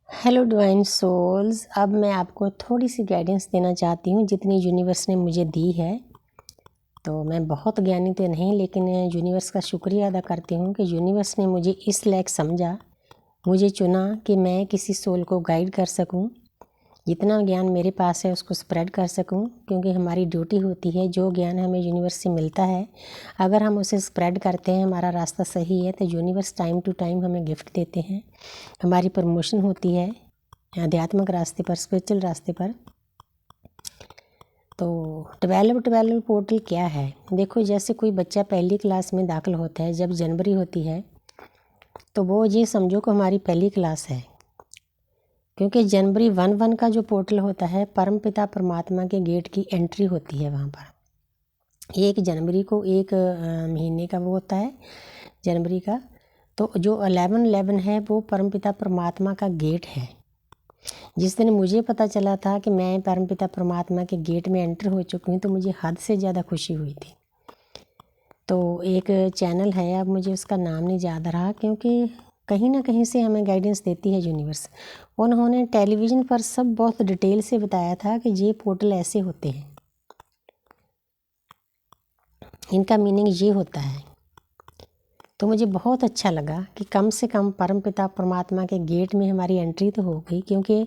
Hello divine souls. अब मैं आपको थोड़ी सी गाइडेंस देना चाहती हूँ जितनी यूनिवर्स ने मुझे दी है। तो मैं बहुत ज्ञानी तो नहीं, लेकिन यूनिवर्स का शुक्रिया अदा करती हूँ कि यूनिवर्स ने मुझे इस लायक समझा, मुझे चुना कि मैं किसी सोल को गाइड कर सकूँ, जितना ज्ञान मेरे पास है उसको स्प्रेड कर सकूं। क्योंकि हमारी ड्यूटी होती है, जो ज्ञान हमें यूनिवर्स से मिलता है अगर हम उसे स्प्रेड करते हैं, हमारा रास्ता सही है, तो यूनिवर्स टाइम टू टाइम हमें गिफ्ट देते हैं। हमारी प्रमोशन होती है आध्यात्मिक रास्ते पर, स्पिरिचुअल रास्ते पर। तो 12 पोर्टल क्या है? देखो, जैसे कोई बच्चा पहली क्लास में दाखिल होता है, जब जनवरी होती है तो वो ये समझो कि हमारी पहली क्लास है। क्योंकि जनवरी 1 का जो पोर्टल होता है, परमपिता परमात्मा के गेट की एंट्री होती है वहाँ पर। 1 जनवरी को एक महीने का वो होता है जनवरी का। तो जो 11/11 है वो परमपिता परमात्मा का गेट है। जिस दिन मुझे पता चला था कि मैं परमपिता परमात्मा के गेट में एंटर हो चुकी हूँ, तो मुझे हद से ज़्यादा खुशी हुई थी। तो एक चैनल है, अब मुझे उसका नाम नहीं याद रहा, क्योंकि कहीं ना कहीं से हमें गाइडेंस देती है यूनिवर्स। उन्होंने टेलीविज़न पर सब बहुत डिटेल से बताया था कि ये पोर्टल ऐसे होते हैं, इनका मीनिंग ये होता है। तो मुझे बहुत अच्छा लगा कि कम से कम परमपिता परमात्मा के गेट में हमारी एंट्री तो हो गई। क्योंकि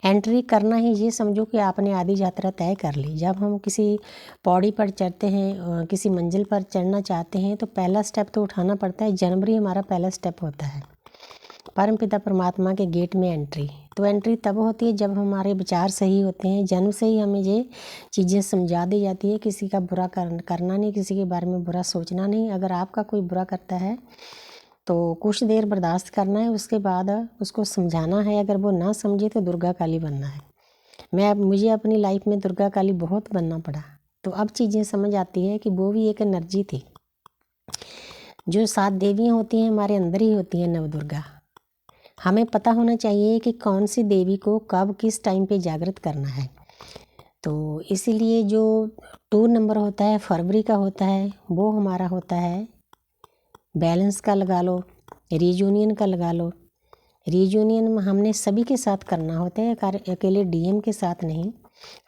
एंट्री करना ही ये समझो कि आपने आधी यात्रा तय कर ली। जब हम किसी पौड़ी पर चढ़ते हैं, किसी मंजिल पर चढ़ना चाहते हैं, तो पहला स्टेप तो उठाना पड़ता है। जनवरी हमारा पहला स्टेप होता है, परमपिता परमात्मा के गेट में एंट्री। तो एंट्री तब होती है जब हमारे विचार सही होते हैं। जन्म से ही हमें ये चीज़ें समझा दी जाती है, किसी का बुरा करना नहीं, किसी के बारे में बुरा सोचना नहीं। अगर आपका कोई बुरा करता है तो कुछ देर बर्दाश्त करना है, उसके बाद उसको समझाना है। अगर वो ना समझे तो दुर्गा काली बनना है। मुझे अपनी लाइफ में दुर्गा काली बहुत बनना पड़ा। तो अब चीज़ें समझ आती है कि वो भी एक एनर्जी थी। जो 7 देवियाँ होती हैं हमारे अंदर ही होती हैं, नवदुर्गा। हमें पता होना चाहिए कि कौन सी देवी को कब किस टाइम पे जागृत करना है। तो इसीलिए जो 2 नंबर होता है, फरवरी का होता है, वो हमारा होता है बैलेंस का। लगा लो, रीयूनियन का लगा लो। रीयूनियन में हमने सभी के साथ करना होता है, अकेले डीएम के साथ नहीं।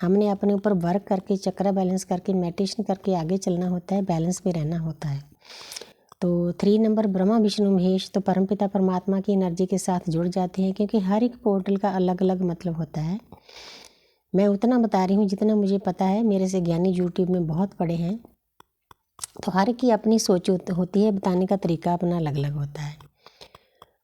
हमने अपने ऊपर वर्क करके, चक्रा बैलेंस करके, मेडिटेशन करके आगे चलना होता है, बैलेंस में रहना होता है। तो 3 नंबर ब्रह्मा विष्णु महेश, तो परमपिता परमात्मा की एनर्जी के साथ जुड़ जाते हैं। क्योंकि हर एक पोर्टल का अलग अलग मतलब होता है। मैं उतना बता रही हूँ जितना मुझे पता है। मेरे से ज्ञानी यूट्यूब में बहुत पढ़े हैं, तो हर एक की अपनी सोच होती है, बताने का तरीका अपना अलग अलग होता है।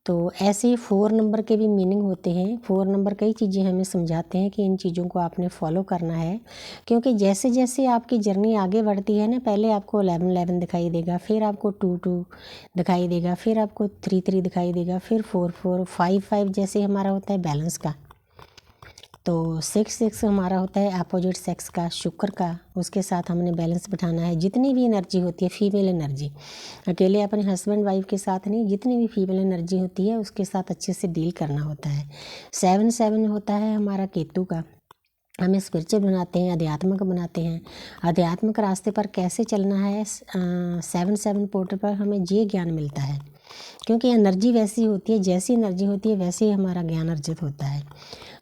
तो ऐसे 4 नंबर के भी मीनिंग होते हैं। 4 नंबर कई चीज़ें हमें समझाते हैं कि इन चीज़ों को आपने फॉलो करना है। क्योंकि जैसे जैसे आपकी जर्नी आगे बढ़ती है ना, पहले आपको 11/11 दिखाई देगा, फिर आपको 2/2 दिखाई देगा, फिर आपको 3/3 दिखाई देगा, फिर 4/4, 5/5 जैसे हमारा होता है बैलेंस का। तो 6/6 हमारा होता है अपोजिट सेक्स का, शुक्र का। उसके साथ हमने बैलेंस बिठाना है। जितनी भी एनर्जी होती है, फीमेल एनर्जी, अकेले अपने हस्बैंड वाइफ के साथ नहीं, जितनी भी फीमेल एनर्जी होती है उसके साथ अच्छे से डील करना होता है। 7/7 होता है हमारा केतु का। हमें स्पिरिचुअल बनाते हैं, आध्यात्मिक बनाते हैं। आध्यात्मिक रास्ते पर कैसे चलना है, 7/7 पोर्टल पर हमें ये ज्ञान मिलता है। क्योंकि एनर्जी वैसी होती है, जैसी एनर्जी होती है वैसे ही हमारा ज्ञान अर्जित होता है।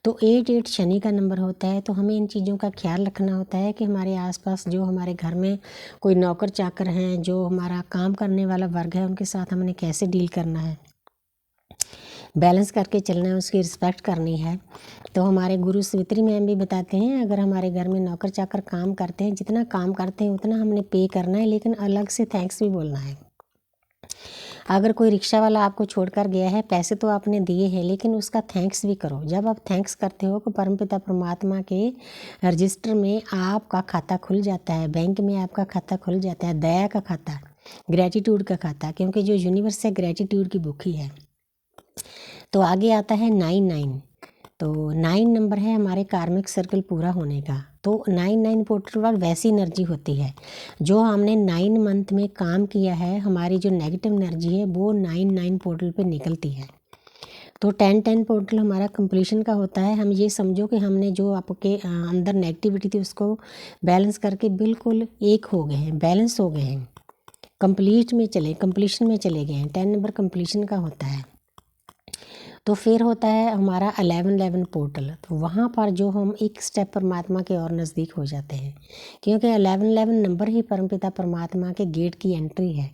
तो 8/8 शनि का नंबर होता है। तो हमें इन चीज़ों का ख्याल रखना होता है कि हमारे आसपास जो हमारे घर में कोई नौकर चाकर हैं, जो हमारा काम करने वाला वर्ग है, उनके साथ हमने कैसे डील करना है, बैलेंस करके चलना है, उसकी रिस्पेक्ट करनी है। तो हमारे गुरु सावित्री मैम भी बताते हैं, अगर हमारे घर में नौकर चाकर काम करते हैं, जितना काम करते हैं उतना हमने पे करना है, लेकिन अलग से थैंक्स भी बोलना है। अगर कोई रिक्शा वाला आपको छोड़कर गया है, पैसे तो आपने दिए हैं, लेकिन उसका थैंक्स भी करो। जब आप थैंक्स करते हो तो परमपिता परमात्मा के रजिस्टर में आपका खाता खुल जाता है, बैंक में आपका खाता खुल जाता है, दया का खाता, ग्रेटिट्यूड का खाता। क्योंकि जो यूनिवर्स है ग्रेटिट्यूड की बुक ही है। तो आगे आता है 9/9। तो 9 नंबर है हमारे कार्मिक सर्कल पूरा होने का। तो 9/9 पोर्टल पर वैसी एनर्जी होती है, जो हमने 9 मंथ में काम किया है, हमारी जो नेगेटिव एनर्जी है वो 9/9 पोर्टल पे निकलती है। तो 10/10 पोर्टल हमारा कंप्लीशन का होता है। हम ये समझो कि हमने जो आपके अंदर नेगेटिविटी थी उसको बैलेंस करके बिल्कुल एक हो गए हैं, बैलेंस हो गए हैं, कंप्लीशन में चले गए हैं। 10 नंबर कंप्लीशन का होता है। तो फिर होता है हमारा 1111 पोर्टल। तो वहाँ पर जो हम एक स्टेप परमात्मा के और नज़दीक हो जाते हैं, क्योंकि 1111 नंबर ही परमपिता परमात्मा के गेट की एंट्री है।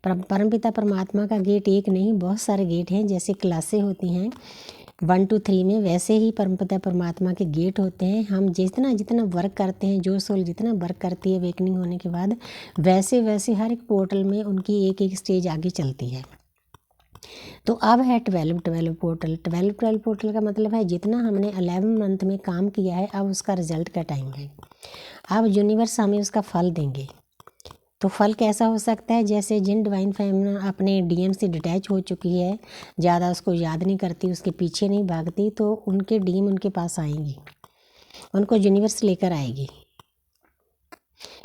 परमपिता परमात्मा का गेट एक नहीं, बहुत सारे गेट हैं। जैसे क्लासें होती हैं 1 to 3 में, वैसे ही परमपिता परमात्मा के गेट होते हैं। हम जितना जितना वर्क करते हैं, जो सोल जितना वर्क करती है अवेकनिंग होने के बाद, वैसे वैसे हर एक पोर्टल में उनकी एक एक स्टेज आगे चलती है। तो अब है 12 पोर्टल। 12 पोर्टल का मतलब है जितना हमने 11 मंथ में काम किया है, अब उसका रिजल्ट का टाइम है। अब यूनिवर्स हमें उसका फल देंगे। तो फल कैसा हो सकता है? जैसे जिन डिवाइन फैमिली अपने डीएम से डिटैच हो चुकी है, ज़्यादा उसको याद नहीं करती, उसके पीछे नहीं भागती, तो उनके डीएम उनके पास आएंगी, उनको यूनिवर्स लेकर आएगी।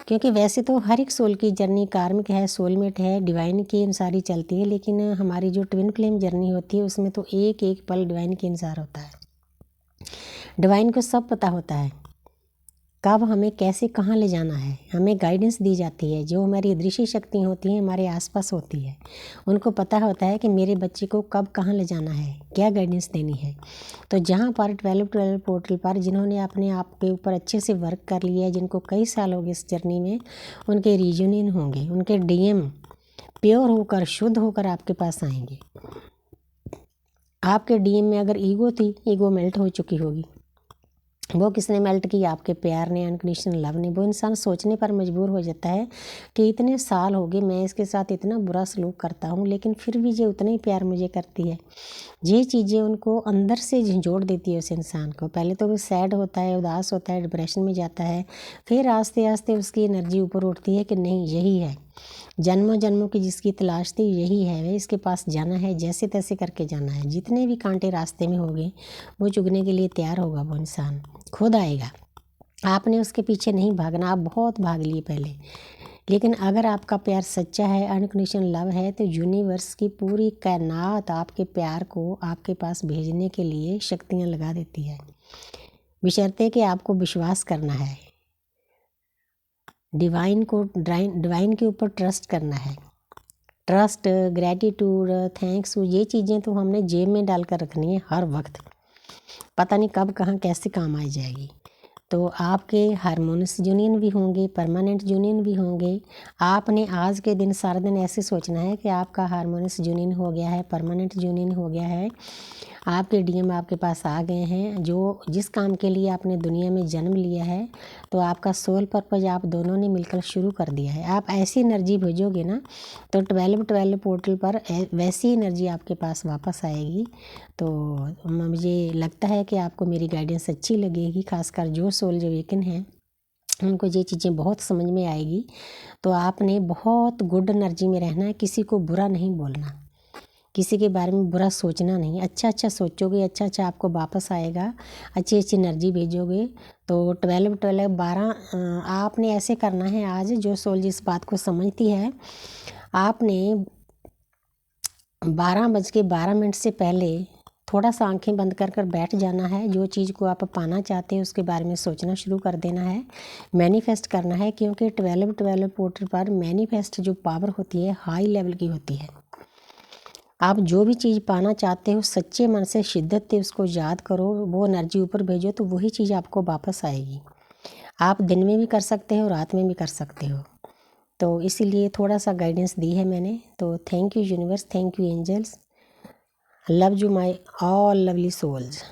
क्योंकि वैसे तो हर एक सोल की जर्नी कार्मिक है, सोलमेट है, डिवाइन के अनुसार ही चलती है, लेकिन हमारी जो ट्विन फ्लेम जर्नी होती है उसमें तो एक एक पल डिवाइन के अनुसार होता है। डिवाइन को सब पता होता है कब हमें कैसे कहाँ ले जाना है, हमें गाइडेंस दी जाती है। जो हमारी अदृश्य शक्ति होती हैं हमारे आसपास होती है, उनको पता होता है कि मेरे बच्चे को कब कहाँ ले जाना है, क्या गाइडेंस देनी है। तो जहाँ पर 12 पोर्टल पर जिन्होंने अपने आप के ऊपर अच्छे से वर्क कर लिया है, जिनको कई साल हो गए इस जर्नी में, उनके रीयूनियन होंगे, उनके डीएम प्योर होकर शुद्ध होकर आपके पास आएंगे। आपके डीएम में अगर ईगो थी, ईगो मेल्ट हो चुकी होगी। वो किसने मेल्ट की? आपके प्यार ने, अनकंडीशनल लव ने। वो इंसान सोचने पर मजबूर हो जाता है कि इतने साल हो गए मैं इसके साथ इतना बुरा सलूक करता हूँ, लेकिन फिर भी ये उतना ही प्यार मुझे करती है। ये चीज़ें उनको अंदर से झंझोड़ देती है उस इंसान को। पहले तो वो सैड होता है, उदास होता है, डिप्रेशन में जाता है, फिर आस्ते आस्ते उसकी एनर्जी ऊपर उठती है कि नहीं, यही है, जन्मों जन्मों की जिसकी तलाश थी यही है, वे इसके पास जाना है, जैसे तैसे करके जाना है। जितने भी कांटे रास्ते में होंगे वो चुगने के लिए तैयार होगा, वो इंसान खुद आएगा। आपने उसके पीछे नहीं भागना। आप बहुत भाग लिए पहले, लेकिन अगर आपका प्यार सच्चा है, अनकंडीशनल लव है, तो यूनिवर्स की पूरी कायनात आपके प्यार को आपके पास भेजने के लिए शक्तियाँ लगा देती है, बशर्ते कि आपको विश्वास करना है, डिवाइन के ऊपर ट्रस्ट करना है। ट्रस्ट, ग्रैटिट्यूड, थैंक्स, ये चीज़ें तो हमने जेब में डालकर रखनी है हर वक्त, पता नहीं कब कहाँ कैसे काम आ जाएगी। तो आपके हारमोनियस यूनियन भी होंगे, परमानेंट यूनियन भी होंगे। आपने आज के दिन सारा दिन ऐसे सोचना है कि आपका हारमोनियस यूनियन हो गया है, परमानेंट यूनियन हो गया है, आपके डीएम आपके पास आ गए हैं। जो जिस काम के लिए आपने दुनिया में जन्म लिया है, तो आपका सोल पर्पज आप दोनों ने मिलकर शुरू कर दिया है। आप ऐसी एनर्जी भेजोगे ना, तो 12 पोर्टल पर वैसी एनर्जी आपके पास वापस आएगी। तो मुझे लगता है कि आपको मेरी गाइडेंस अच्छी लगेगी, खासकर जो सोल जो वेकन हैं उनको ये चीज़ें बहुत समझ में आएगी। तो आपने बहुत गुड एनर्जी में रहना है, किसी को बुरा नहीं बोलना, किसी के बारे में बुरा सोचना नहीं। अच्छा अच्छा सोचोगे, अच्छा अच्छा आपको वापस आएगा, अच्छी अच्छी एनर्जी भेजोगे। तो 12 आपने ऐसे करना है। आज जो सोल जिस बात को समझती है, आपने 12:12 से पहले थोड़ा सा आंखें बंद कर कर बैठ जाना है। जो चीज़ को आप पाना चाहते हैं उसके बारे में सोचना शुरू कर देना है, मैनिफेस्ट करना है। क्योंकि 12 पोर्टल पर मैनिफेस्ट जो पावर होती है हाई लेवल की होती है। आप जो भी चीज़ पाना चाहते हो सच्चे मन से, शिद्दत से उसको याद करो, वो एनर्जी ऊपर भेजो, तो वही चीज़ आपको वापस आएगी। आप दिन में भी कर सकते हो, रात में भी कर सकते हो। तो इसीलिए थोड़ा सा गाइडेंस दी है मैंने। तो thank you universe, thank you angels, love you my all lovely souls.